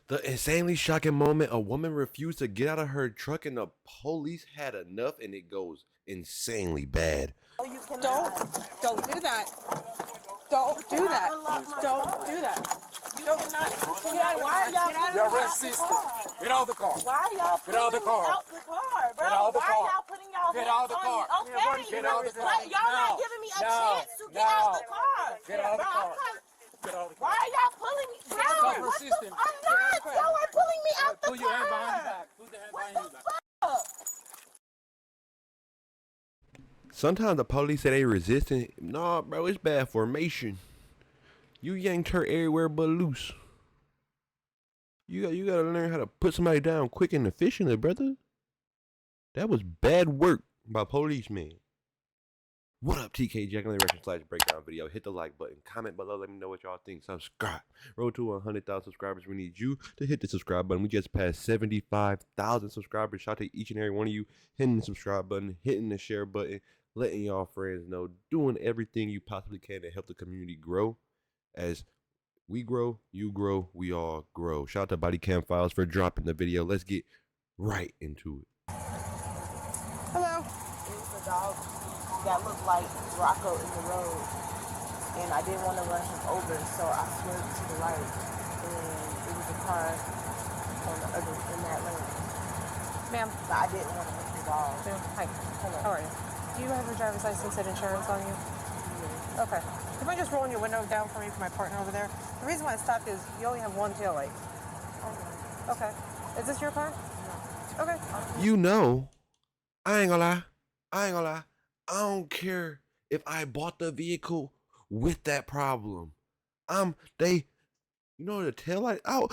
The insanely shocking moment a woman refused to get out of her truck and the police had enough, and it goes insanely bad. Don't do that. Don't do that. Don't do that. Why are y'all You're racist. Get out of the car. Why are y'all putting out the car. me out the car, bro? Get out the Why car. are y'all putting y'all Get hands out the on car. me? Okay, Get out the car. but y'all not giving me a chance to get out the car. Get out the Bro, car. I'm trying- Get out of the Why car. are y'all pulling me? Bro, Stop what the resisting. I'm not. Y'all are pulling me out the Put your hand behind your car. back. Put the hand What behind your the back. fuck? Sometimes the police say they resisting. Nah, bro, it's bad formation. You yanked her everywhere but loose. You gotta learn how to put somebody down quick and efficiently, brother. That was bad work by policemen. What up, TK Jack? / breakdown video. Hit the like button. Comment below. Let me know what y'all think. Subscribe. Road to 100,000 subscribers. We need you to hit the subscribe button. We just passed 75,000 subscribers. Shout out to each and every one of you hitting the subscribe button, hitting the share button, letting y'all friends know, doing everything you possibly can to help the community grow. As we grow, you grow, we all grow. Shout out to Bodycam Files for dropping the video. Let's get right into it. Hello. It was a dog that looked like Rocco in the road, and I didn't want to run him over, so I swerved to the right, and it was a car on the other in that lane. Ma'am. But I didn't want to hit the dog. Hi. Hello. How are you? Do you have your driver's license and insurance on you? Yeah. Okay. Do you mind just rolling your window down for me for my partner over there? The reason why I stopped is you only have one tail light. Okay. Is this your car? No. Okay. You know, I ain't gonna lie. I don't care if I bought the vehicle with that problem. The tail light out.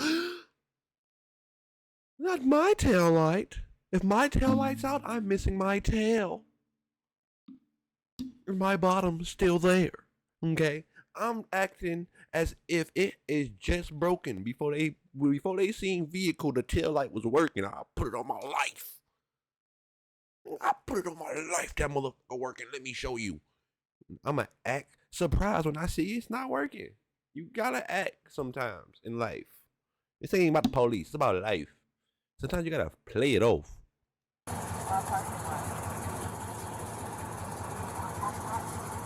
Not my tail light. If my tail light's out, I'm missing my tail. My bottom's still there. Okay? I'm acting as if it is just broken before they seen vehicle, the tail light was working. I put it on my life. That motherfucker working. Let me show you. I'ma act surprised when I see it's not working. You gotta act sometimes in life. This ain't about the police. It's about life. Sometimes you gotta play it off.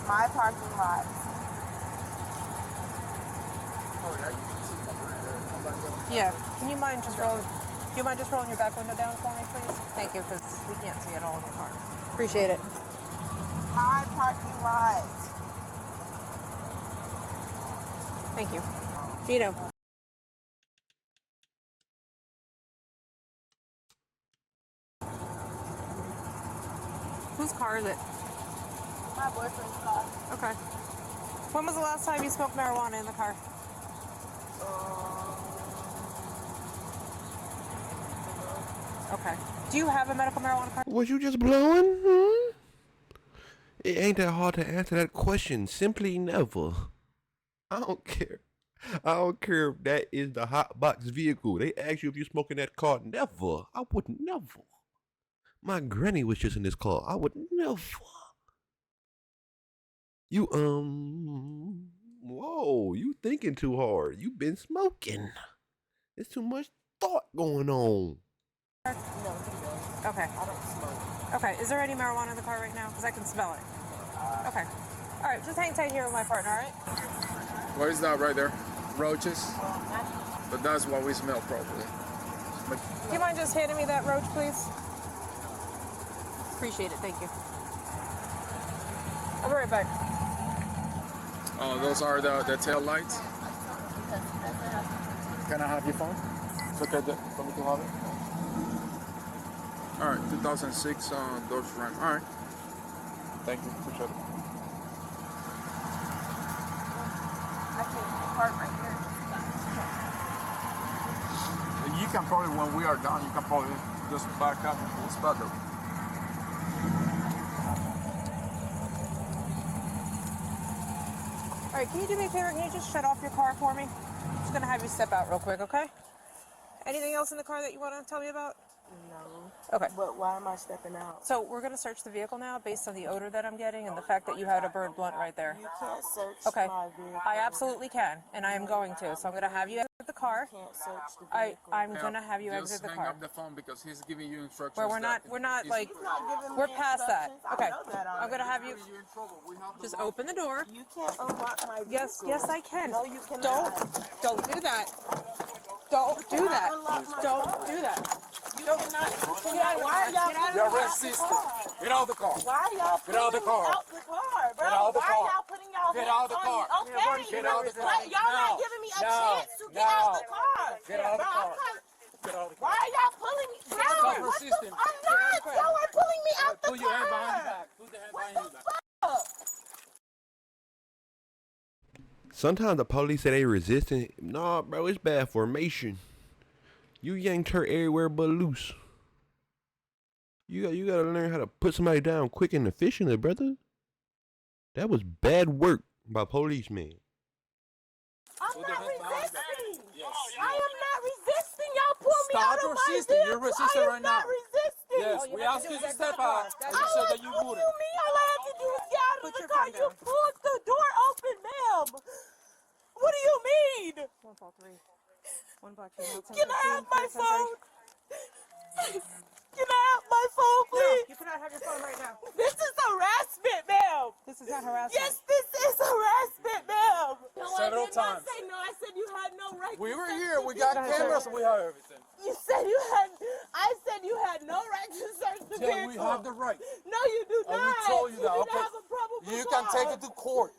My parking lot. Yeah. Do you mind just rolling your back window down for me, please? Thank you, because we can't see it all in the car. Appreciate it. My parking lot. Thank you. Gino. Whose car is it? My boyfriend's car. Okay. When was the last time you smoked marijuana in the car? Okay. Do you have a medical marijuana card? Was you just blowing? It ain't that hard to answer that question. Simply never. I don't care. I don't care if that is the hot box vehicle. They ask you if you smoke in that car. Never. I would never. My granny was just in this car. I would never. You, whoa, you thinking too hard. You been smoking. There's too much thought going on. No, he does. Okay. I don't smoke. Okay. Is there any marijuana in the car right now? Because I can smell it. Okay. All right. Just hang tight here with my partner, all right? What is that right there? Roaches? But that's what we smell properly. Do you mind just handing me that roach, please? Appreciate it. Thank you. I'll be right back. Oh, those are the tail lights? Can I have your phone? It's okay for me to have it? All right, 2006 Dodge Ram. All right. Thank you. Appreciate it. I can park right here. You can probably, when we are done, you can probably just back up and it's better. All right, can you do me a favor? Can you just shut off your car for me? I'm just going to have you step out real quick, okay? Anything else in the car that you want to tell me about? No. Okay. But why am I stepping out? So we're going to search the vehicle now based on the odor that I'm getting and the fact that you had a bird blunt right there. You can't search Okay. my vehicle. I absolutely can, and I am going to. So I'm going to have you at the the car. Can't search the vehicle. I'm gonna have you exit the Just car. hang up the phone because he's giving you instructions. Where we're not like He's not giving me we're past that. instructions. I Okay, know that I'm gonna have you You're in trouble. We have to just lock open the door. You can't unlock my vehicle. Yes, I can. No, you cannot. Don't do that. Don't do that. unlock my Don't do that. You cannot. Why are y'all putting me You're out the resisting. car? Get out of the car. Why are y'all Get out of putting the me car. out the car, bro? Get out of the Why car. are y'all putting y'all Get hands out of the on car. me? Okay. Get out of the car. But y'all No. not giving me a No. chance to get out the car. Get out of the Bro, car. I'm trying- Get out of the car. Why are y'all pulling me? Bro, Stop what the resisting. I'm not. Y'all are pulling me out the Put your hand behind your car. back. Put the hand What behind the your back. fuck? Sometimes the police say they resisting. Nah, bro, it's bad formation. You yanked her everywhere but loose. You gotta learn how to put somebody down quick and efficiently, brother. That was bad work by policemen. I'm not resisting. Yes. I am not resisting. Y'all pull me Stop out of my resisting. vehicle. You're resisting I am right not now. resisting. Yes, we asked you to step out, and you said that you What do wouldn't. you mean all I have to do is get out of Put the your car? phone You down. pulled the door open, ma'am. What do you mean? 143. 142. Can I have my phone? Can I have my phone, No, please? you cannot have your phone right now. This is harassment, ma'am. This is not harassment. Yes, this is harassment, ma'am. No, Several I did not times. say no. I said you had no right We to were search here. the We got vehicle. cameras and we have everything. You said you had. I said you had no right to search the Yeah, vehicle. we have the right. No, you do And not. we told you that, do okay? not have a probable You can take it to court.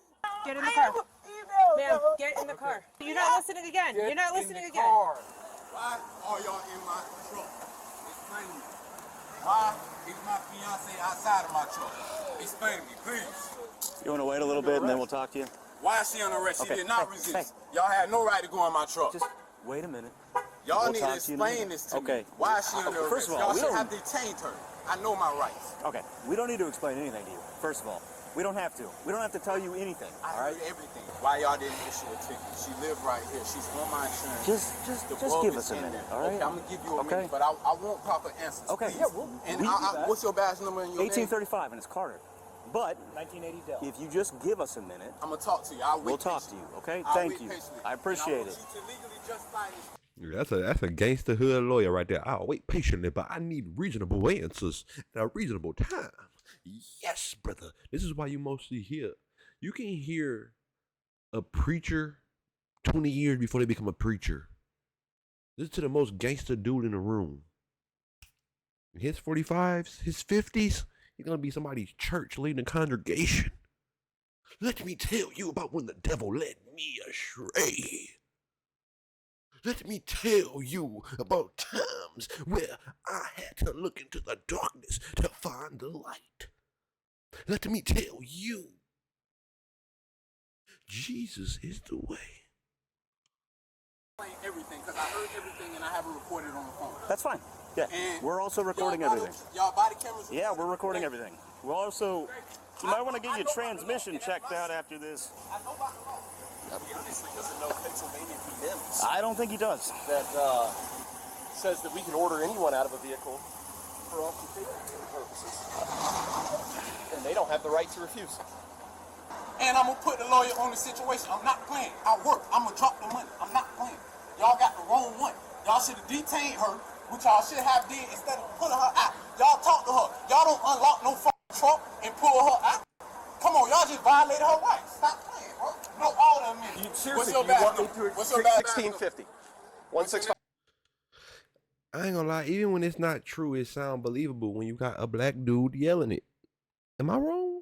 Get in the I car. have a female, Ma'am, though. get in the car. You're not listening again. Get You're not in listening the again. car. Why are y'all in my truck? Explain to me. Why is my fiance outside of my truck? Explain to me, please. You want to wait a little bit and then we'll talk to you? Why is she on arrest? She Okay, did not hey, resist. Y'all had no right to go in my truck. Just wait a minute. Y'all we'll need to talk to you in a explain minute. this to Okay. me. Why is she under arrest? First of all, y'all we should don't- have detained her. I know my rights. Okay, we don't need to explain anything to you. First of all, we don't have to. We don't have to tell you anything. I All right? heard everything. Why y'all didn't issue a ticket? She lived right here. She's on my insurance. Just The give bug us is a in minute. there. All right? Okay, I'm gonna give you a Okay. minute, but I want proper answers. Okay. Please. Yeah, and we can do that. what's your badge number and your name? 1835 and it's Carter. But 1980 Dell. If you just give us a minute, I'm gonna talk to you. I'll wait we'll talk to patiently. you. Okay? I'll Thank wait you. patiently. I appreciate And I it. want you to legally justify this. That's a gangster hood lawyer right there. I'll wait patiently, but I need reasonable answers at a reasonable time. Yes, brother. This is why you mostly hear. You can hear a preacher 20 years before they become a preacher. Listen to the most gangster dude in the room. In his 45s, his 50s, he's gonna be somebody's church leading a congregation. Let me tell you about when the devil led me astray. Let me tell you about times where I had to look into the darkness to find the light. Let me tell you, Jesus is the way. Explain everything, because I heard everything and I have it recorded on the phone. that's fine. Yeah. And We're also recording y'all everything. Y'all body cameras? Yeah, we're recording everything. We'll also, you might want to get your transmission checked out after this. I know about the law. He obviously doesn't know Pennsylvania PMs I don't think he does. that says that we can order anyone out of a vehicle for officer safety purposes. And they don't have the right to refuse. And I'm gonna put the lawyer on the situation. I'm not playing. I work. I'm gonna drop the money. I'm not playing. Y'all got the wrong one. Y'all should have detained her, which y'all should have did instead of pulling her out. Y'all talk to her. Y'all don't unlock no fucking trunk and pull her out. Come on, y'all just violated her rights. Stop playing, bro. No, all of them. Seriously, What's your do you want badge me number? to What's your badge 1650? 165. I ain't gonna lie, even when it's not true, it sound believable when you got a black dude yelling it. Am I wrong?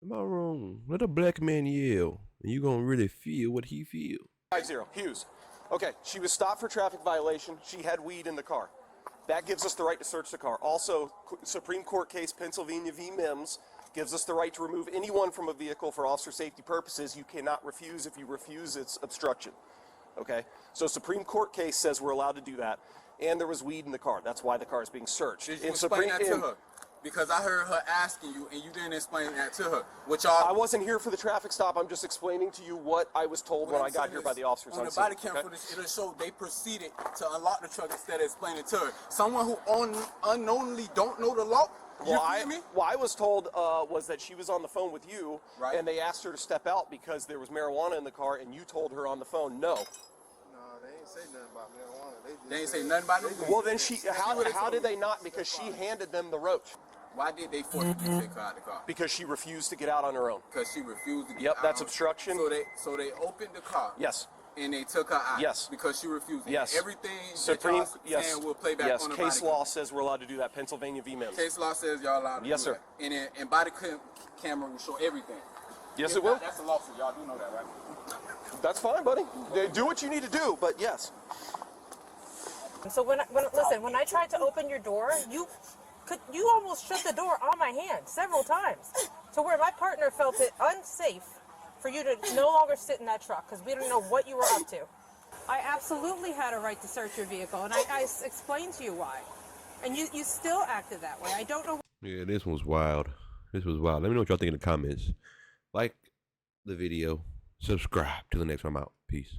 Am I wrong? Let a black man yell, and you gonna really feel what he feel. 50. Hughes. Okay, she was stopped for traffic violation. She had weed in the car. That gives us the right to search the car. Also, Supreme Court case Pennsylvania v. Mims gives us the right to remove anyone from a vehicle for officer safety purposes. You cannot refuse. If you refuse, it's obstruction. Okay? So Supreme Court case says we're allowed to do that. And there was weed in the car. That's why the car is being searched. Did you explain that to her? Because I heard her asking you, and you didn't explain that to her. Which I y'all. wasn't here for the traffic stop. I'm just explaining to you what I was told when I got here by the officers on on the scene. body cam Okay? footage, it'll show they proceeded to unlock the truck instead of explaining to her. Someone who unknowingly don't know the law. You Well, feel me? what I was told was that she was on the phone with you, Right. and they asked her to step out because there was marijuana in the car, and you told her on the phone no. No, they ain't say nothing about marijuana. They ain't say nothing about it. Well, then how did they not? Because she handed them the roach. Why did they force you to take her out of the car? Because she refused to get out on her own. Because she refused to get Yep, out. that's obstruction. So they opened the car. Yes. And they took her out. Yes. Because she refused. Yes. And everything Supreme. that y'all saying will play back Yes. on the Case body law says we're allowed to do that. Pennsylvania v. Mims. Case law says y'all allowed to Yes, do sir. that. And body camera will show everything. Yes, If it will. not, that's a lawsuit. Y'all do know that, right? That's fine, buddy. Do what you need to do, but yes. So when I tried to open your door, you almost shut the door on my hand several times, to where my partner felt it unsafe for you to no longer sit in that truck because we didn't know what you were up to. I absolutely had a right to search your vehicle, and I explained to you why, and you still acted that way. I don't know. Yeah, this was wild. This was wild. Let me know what y'all think in the comments. Like the video. Subscribe. Till the next time I'm out. Peace.